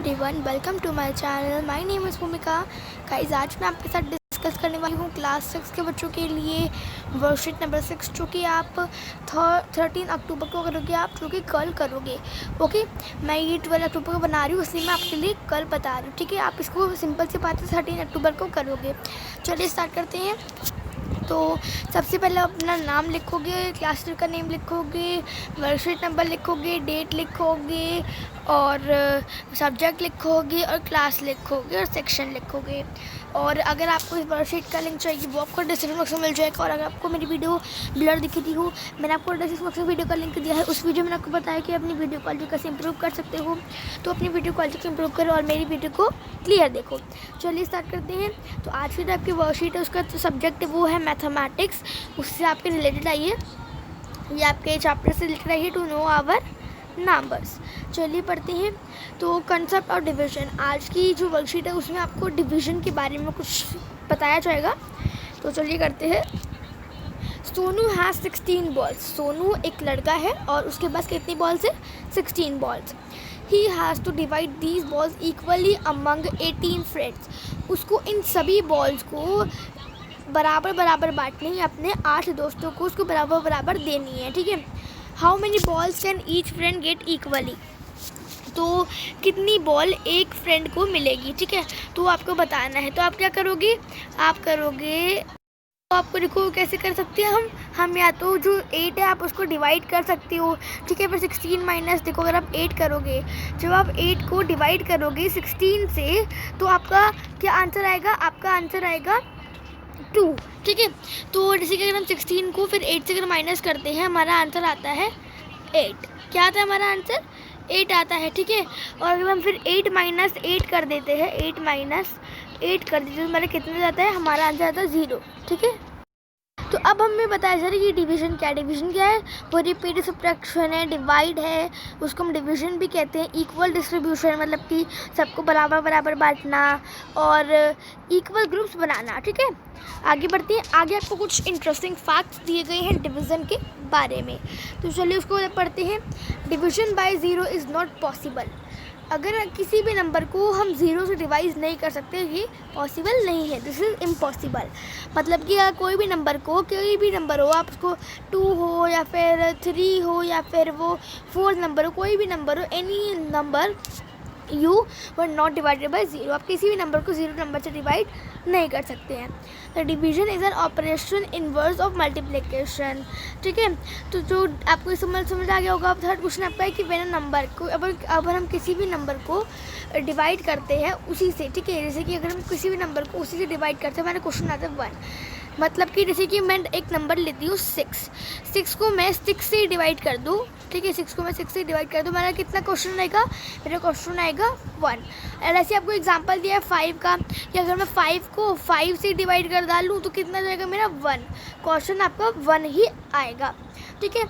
Everyone, welcome to my channel. My name is Bhumika. Guys, आज मैं आपके साथ डिस्कस करने वाली हूँ क्लास 6 के बच्चों के लिए वर्कशीट नंबर 6, जो कि आप 13 अक्टूबर को करोगे, आप जो कि कल करोगे। ओके, मैं ये 12 अक्टूबर को बना रही हूँ, इसलिए मैं आपके लिए कल बता रही हूँ। ठीक है, आप इसको सिंपल सी बात है 13 अक्टूबर को करोगे। चलिए स्टार्ट करते हैं। तो सबसे पहले अपना नाम लिखोगे, क्लास टीचर का नेम लिखोगे, वर्कशीट नंबर लिखोगे, डेट लिखोगे और सब्जेक्ट लिखोगे और क्लास लिखोगे और सेक्शन लिखोगे। और अगर आपको इस वर्कशीट का लिंक चाहिए वो आपको डिस्क्रिप्शन बॉक्स में मिल जाएगा। और अगर आपको मेरी वीडियो ब्लर दिख रही हो, मैंने आपको डिस्क्रिप्शन बॉक्स में वीडियो का लिंक दिया है। उस वीडियो में आपको बताया कि अपनी वीडियो क्वालिटी कैसे इंप्रूव कर सकते हो, तो अपनी वीडियो क्वालिटी को इंप्रूव करो और मेरी वीडियो को क्लियर देखो। चलिए स्टार्ट करते हैं। तो आज की जो आपकी वर्कशीट है उसका जो सब्जेक्ट है वो है मैथमेटिक्स। उससे आपके रिलेटेड आइए, ये आपके चैप्टर से रिलेटेड आइए, टू नो आवर नंबर्स। चलिए पढ़ते हैं। तो कंसेप्ट ऑफ डिवीजन, आज की जो वर्कशीट है उसमें आपको डिवीजन के बारे में कुछ बताया जाएगा। तो चलिए करते हैं। Sonu has 16 balls. सोनू एक लड़का है और उसके पास कितनी बॉल्स है? 16 balls. He has to divide these balls equally among 18 friends. उसको इन सभी बॉल्स को बराबर बराबर बांटनी है, अपने 8 दोस्तों को उसको बराबर बराबर देनी है। ठीक है। How many balls can each friend gate equally, तो कितनी बॉल एक फ्रेंड को मिलेगी। ठीक है, तो आपको बताना है। तो आप क्या करोगे, तो आपको देखो कैसे कर सकते हैं हम या तो जो 8 है आप उसको डिवाइड कर सकते हो। ठीक है, फिर 16 माइनस, देखो अगर आप 8 करोगे, जब आप 8 को डिवाइड करोगे 16 से, तो आपका क्या आंसर आएगा? आपका आंसर आएगा 2। ठीक है, तो जैसे कि अगर हम 16 को फिर 8 से अगर माइनस करते हैं, हमारा आंसर आता है 8। क्या आता है हमारा आंसर? 8 आता है। ठीक है, और अगर हम फिर 8 माइनस 8 कर देते हैं, 8 माइनस 8 कर देते हैं, तो हमारा कितना जाता है? हमारा आंसर आता है 0। ठीक है, तो अब हमें बताया जा रहा है कि डिवीजन क्या है। डिवीजन क्या है? वो रिपीट सब्ट्रैक्शन है, डिवाइड है, उसको हम डिवीजन भी कहते हैं। इक्वल डिस्ट्रीब्यूशन मतलब कि सबको बराबर बराबर बांटना और इक्वल ग्रुप्स बनाना। ठीक है, आगे बढ़ते हैं। आगे आपको कुछ इंटरेस्टिंग फैक्ट्स दिए गए हैं डिवीज़न के बारे में, तो चलिए उसको पढ़ते हैं। Division bye 0 is not possible. अगर किसी भी नंबर को हम 0 से डिवाइड नहीं कर सकते, ये पॉसिबल नहीं है, दिस इज़ इम्पॉसिबल। मतलब कि अगर कोई भी नंबर हो, आप उसको 2 हो या फिर 3 हो या फिर वो 4 नंबर हो, कोई भी नंबर हो, any number you were not divided by 0। आप किसी भी नंबर को 0 नंबर से डिवाइड नहीं कर सकते हैं। The division is an operation inverse of multiplication. ठीक है, तो जो आपको समझ आ गया होगा। अब थर्ड क्वेश्चन आपका है कि वेन नंबर को अब हम किसी भी नंबर को डिवाइड करते हैं उसी से। ठीक है, जैसे कि अगर हम किसी भी नंबर को उसी से डिवाइड करते हैं, हमारा क्वेश्चन आता है 1। मतलब कि जैसे कि मैं एक नंबर लेती हूँ 6 को मैं 6 से डिवाइड कर दूँ। ठीक है, 6 को मैं 6 से डिवाइड कर दूँ, मेरा कितना क्वेश्चन आएगा? मेरा क्वेश्चन आएगा 1। और ऐसे आपको एग्जांपल दिया है 5 का, कि अगर मैं 5 को 5 से डिवाइड कर डालूँ तो कितना जाएगा मेरा? 1। क्वेश्चन आपका 1 ही आएगा। ठीक है,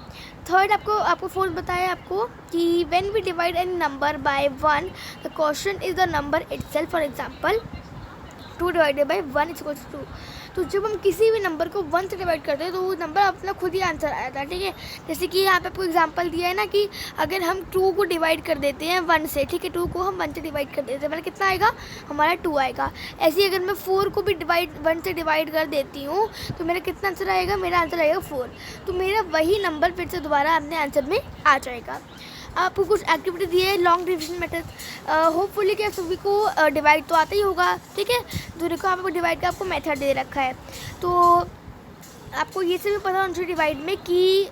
थर्ड आपको फोर्थ बताया आपको कि when we divide any number by 1 the question is the number itself. For example 2 divided by 1 is equals to 2। तो जब हम किसी भी नंबर को 1 से डिवाइड करते हैं तो वो नंबर अपना खुद ही आंसर आया था। ठीक है, जैसे कि यहाँ पे आपको एग्जांपल दिया है ना कि अगर हम 2 को डिवाइड कर देते हैं 1 से, ठीक है, 2 को हम 1 से डिवाइड कर देते हैं, मतलब कितना आएगा? हमारा 2 आएगा। ऐसे ही अगर मैं 4 को भी 1 से डिवाइड कर देती हूँ तो मेरा कितना आंसर आएगा? मेरा आंसर आएगा 4। तो मेरा वही नंबर फिर से दोबारा अपने आंसर में आ जाएगा। आपको कुछ एक्टिविटी दी है, लॉन्ग डिवीजन मेथड। होपफुली कि आप सभी को डिवाइड तो आता ही होगा। ठीक है, तो देखो आपको डिवाइड का आपको मेथड दे रखा है, तो आपको ये से भी पता होना चाहिए डिवाइड में कि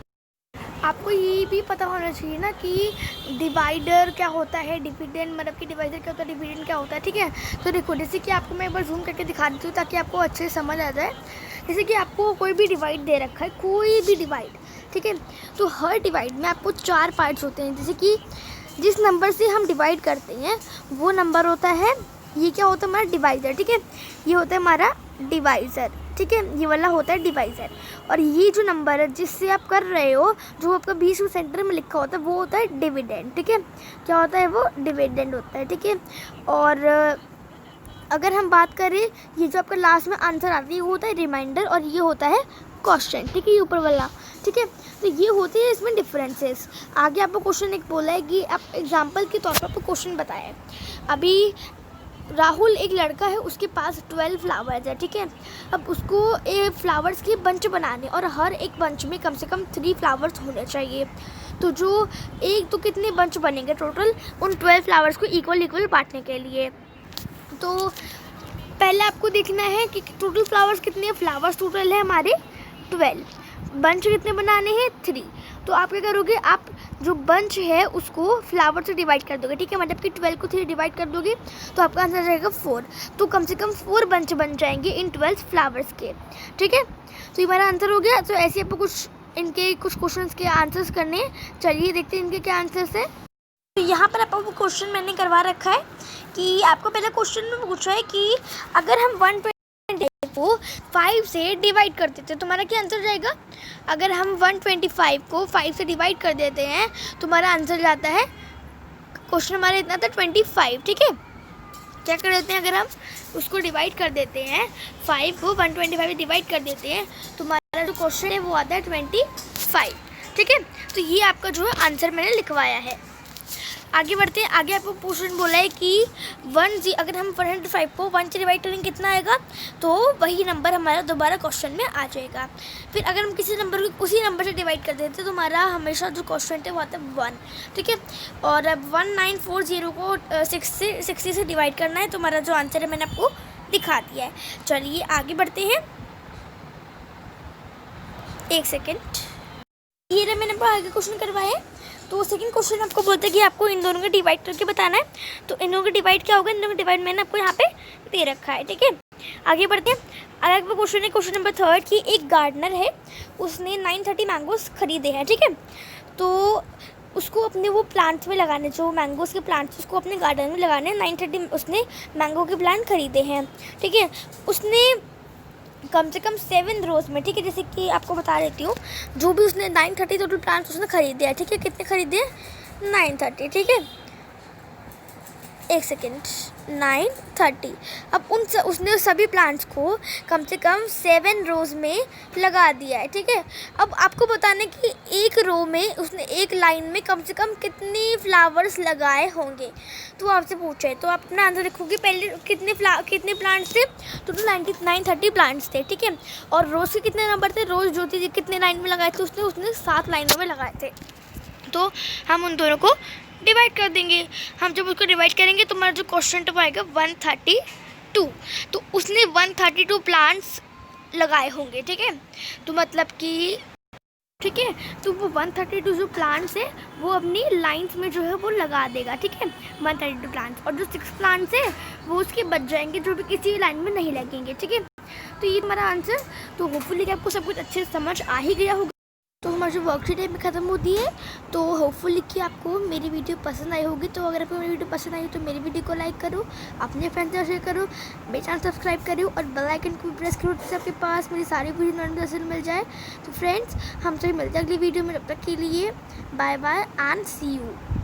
आपको ये भी पता होना चाहिए ना कि डिवाइडर क्या होता है, डिविडेंड मतलब कि डिवाइडर क्या होता है, डिविडेंड क्या होता है। ठीक है, तो देखो जैसे कि आपको मैं एक बार जूम करके दिखा देती हूँ ताकि आपको अच्छे से समझ आ जाए। जैसे कि आपको कोई भी डिवाइड दे रखा है, कोई भी डिवाइड, ठीक है, तो हर डिवाइड में आपको 4 पार्ट्स होते हैं। जैसे कि जिस नंबर से हम डिवाइड करते हैं वो नंबर होता है, ये क्या होता है? हमारा डिवाइज़र। ठीक है, ये होता है हमारा डिवाइज़र। ठीक है, ये वाला होता है डिवाइज़र। और ये जो नंबर है जिससे आप कर रहे हो, जो आपका बीच में सेंटर में लिखा होता है, वो होता है डिविडेंड। ठीक है, क्या होता है? वो डिविडेंड होता है। ठीक है, और अगर हम बात करें, ये जो आपका लास्ट में आंसर आता है ये होता है रिमाइंडर और ये होता है क्वेश्चन, ठीक है, ये ऊपर वाला, ठीक है। तो ये होते हैं इसमें डिफरेंसेस। आगे आपको क्वेश्चन एक बोला है कि आप एग्जांपल के तौर पर आपको क्वेश्चन बताया है। अभी राहुल एक लड़का है, उसके पास 12 फ्लावर्स है, ठीक है। अब उसको फ्लावर्स की बंच बनाने और हर एक बंच में कम से कम 3 फ्लावर्स होने चाहिए। तो जो एक तो कितने बंच बनेंगे टोटल उन 12 फ्लावर्स को इक्वल बांटने के लिए। तो पहले आपको देखना है कि टोटल फ्लावर्स कितने हैं। फ्लावर्स टोटल है हमारे 12, बंच कितने बनाने हैं 3। तो आप क्या करोगे, आप जो बंच है उसको फ्लावर से डिवाइड कर दोगे, ठीक है। मतलब कि 12 को 3 डिवाइड कर दोगे तो आपका आंसर आ जाएगा 4। तो कम से कम 4 बंच बन जाएंगे इन 12 फ्लावर्स के, ठीक है। तो ये हमारा आंसर हो गया। तो ऐसे आपको इनके कुछ क्वेश्चंस के आंसर्स करने हैं। चलिए देखते हैं इनके क्या आंसर्स हैं। तो यहाँ पर आपको क्वेश्चन मैंने करवा रखा है कि आपको पहले क्वेश्चन में पूछा है कि अगर हम 120 को 5 से डिवाइड कर देते हैं तो हमारा क्या आंसर जाएगा। अगर हम 125 को 5 से डिवाइड कर देते हैं तो हमारा आंसर जाता है, क्वेश्चन हमारा इतना था 25, ठीक है। क्या कर देते हैं, अगर हम उसको डिवाइड कर देते हैं 5 को 125 से डिवाइड कर देते हैं तो हमारा जो क्वेश्चन है वो आता है 25, ठीक है। तो ये आपका जो है आंसर मैंने लिखवाया है। आगे बढ़ते हैं। आगे आपको क्वेश्चन बोला है कि अगर हम 105 को 1 से डिवाइड करेंगे कितना आएगा, तो वही नंबर हमारा दोबारा क्वेश्चन में आ जाएगा। फिर अगर हम किसी नंबर को उसी नंबर से डिवाइड कर देते हैं तो हमारा हमेशा जो क्वेश्चन है वो आता है 1, ठीक है। और अब 1940 को 60 से डिवाइड करना है तो हमारा जो आंसर है मैंने आपको दिखा दिया है। चलिए आगे बढ़ते हैं, एक सेकेंड। ये मैंने आपको आगे क्वेश्चन करवाया है। तो सेकंड क्वेश्चन आपको बोलते हैं कि आपको इन दोनों को डिवाइड करके बताना है। तो इन दोनों का डिवाइड क्या होगा, इन दोनों का डिवाइड मैंने आपको यहाँ पे दे रखा है, ठीक है। आगे बढ़ते हैं। अगला क्वेश्चन है क्वेश्चन नंबर 3 कि एक गार्डनर है, उसने 930 मैंगोज खरीदे हैं, ठीक है। तो उसको अपने वो प्लांट्स में लगाने, जो मैंगोज के प्लांट्स उसको अपने गार्डन में लगाने 930 उसने मैंगो के प्लांट खरीदे हैं, ठीक है। उसने कम से कम 7 रोज़ में, ठीक है। जैसे कि आपको बता देती हूँ, जो भी उसने 930 टोटल प्लांट्स उसने खरीदे हैं, ठीक है। कितने खरीदे हैं, 930, ठीक है। एक सेकेंड, 930। अब उसने सभी प्लांट्स को कम से कम 7 रोज़ में लगा दिया है, ठीक है। अब आपको बताना कि एक रो में उसने एक लाइन में कम से कम कितने फ्लावर्स लगाए होंगे। तो आपसे पूछा है तो आप अपना आंसर लिखोगे। पहले कितने प्लांट्स थे, टोटल 930 प्लांट्स थे, ठीक है। और रोज़ के कितने नंबर थे, रोज़ जो थी कितने लाइन में लगाए थे, उसने 7 लाइनों में लगाए थे। तो हम उन दोनों को डिवाइड कर देंगे। हम जब उसको डिवाइड करेंगे तो हमारा जो क्वेश्चन टॉप आएगा 132। तो उसने 132 प्लांट्स लगाए होंगे, ठीक है। तो मतलब कि, ठीक है, तो वो 132 जो प्लांट्स है वो अपनी लाइंस में जो है वो लगा देगा, ठीक है, 132 प्लांट्स। और जो 6 प्लांट्स है वो उसके बच जाएंगे, जो भी किसी लाइन में नहीं लगेंगे, ठीक है। तो ये हमारा आंसर। तो होपफुली आपको सब कुछ अच्छे से समझ आ ही गया होगा। तो हमारी जो वर्कशीट है ख़त्म होती है। तो होपफुली कि आपको मेरी वीडियो पसंद आई होगी। तो अगर आपको मेरी वीडियो पसंद आई तो मेरी वीडियो को लाइक करो, अपने फ्रेंड्स से शेयर करो, मेरे चैनल सब्सक्राइब करो और बेल आइकन को भी प्रेस करो जिससे आपके पास मेरी सारी वीडियो नोटिफिकेशन मिल जाए। तो फ्रेंड्स, हम सभी मिलते हैं अगली वीडियो में। तब तक के लिए bye bye and see you.